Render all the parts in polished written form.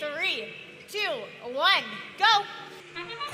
3, 2, 1, go!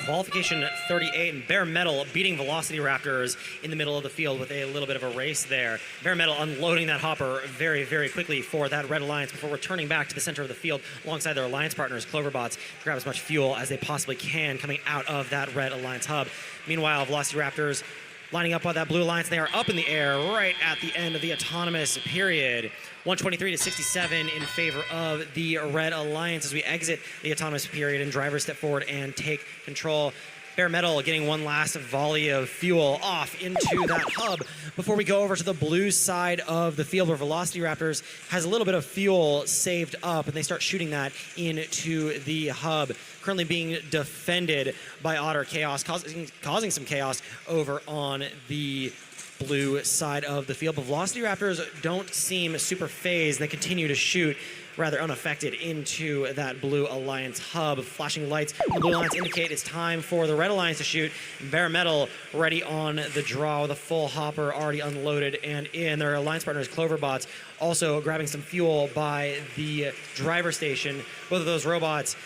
Qualification 38, and Bare Metal beating Velocity Raptors in the middle of the field with a little bit of a race there. Bare Metal unloading that hopper very, very quickly for that Red Alliance before returning back to the center of the field alongside their Alliance partners, Cloverbots, to grab as much fuel as they possibly can coming out of that Red Alliance hub. Meanwhile, Velocity Raptors lining up on that Blue Alliance. They are up in the air right at the end of the autonomous period. 123 to 67 in favor of the Red Alliance as we exit the autonomous period and drivers step forward and take control. Bare Metal getting one last volley of fuel off into that hub before we go over to the blue side of the field where Velocity Raptors has a little bit of fuel saved up and they start shooting that into the hub. Currently being defended by Otter Chaos, causing some chaos over on the blue side of the field. But Velocity Raptors don't seem super phased. They continue to shoot rather unaffected into that Blue Alliance hub. Flashing lights on the Blue Alliance indicate it's time for the Red Alliance to shoot. Bare Metal ready on the draw with a full hopper already unloaded and in. Their Alliance partners, Cloverbots, also grabbing some fuel by the driver station. Both of those robots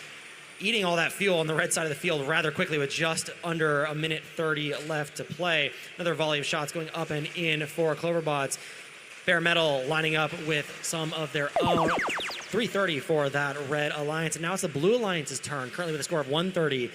eating all that fuel on the red side of the field rather quickly with just under a minute 30 left to play. Another volley of shots going up and in for Cloverbots. Bare Metal lining up with some of their own. 330 for that Red Alliance. And now it's the Blue Alliance's turn, currently with a score of 130.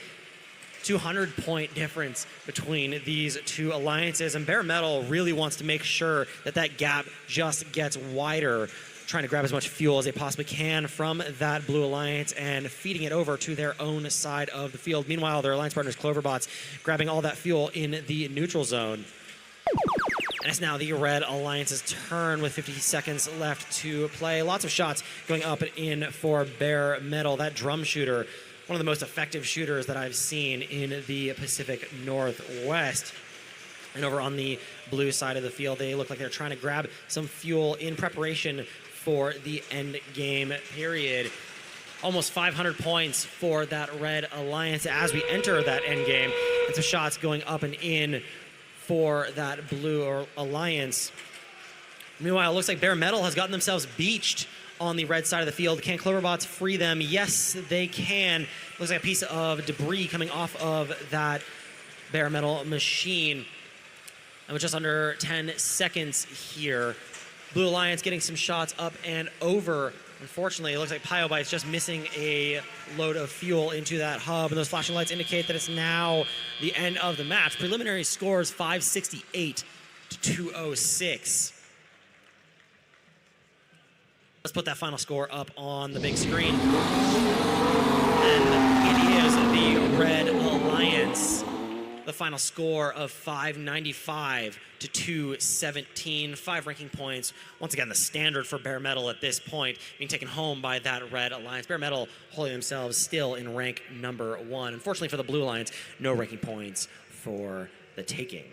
200-point difference between these two alliances. And Bare Metal really wants to make sure that that gap just gets wider, trying to grab as much fuel as they possibly can from that Blue Alliance and feeding it over to their own side of the field. Meanwhile, their Alliance partners, Cloverbots, grabbing all that fuel in the neutral zone. And it's now the Red Alliance's turn with 50 seconds left to play. Lots of shots going up and in for Bare Metal. That drum shooter, one of the most effective shooters that I've seen in the Pacific Northwest. And over on the blue side of the field, they look like they're trying to grab some fuel in preparation for the end game period. Almost 500 points for that Red Alliance as we enter that end game. And some shots going up and in for that Blue Alliance. Meanwhile, it looks like Bare Metal has gotten themselves beached on the red side of the field. Can Cloverbots free them? Yes, they can. Looks like a piece of debris coming off of that Bare Metal machine. And with just under 10 seconds here, Blue Alliance getting some shots up and over. Unfortunately, it looks like Pyobite's just missing a load of fuel into that hub, and those flashing lights indicate that it's now the end of the match. Preliminary scores 568 to 206. Let's put that final score up on the big screen. And it is the Red Alliance. The final score of 595 to 217, 5 ranking points. Once again, the standard for Bare Metal at this point, being taken home by that Red Alliance. Bare Metal holding themselves still in rank number 1. Unfortunately for the Blue Alliance, no ranking points for the taking.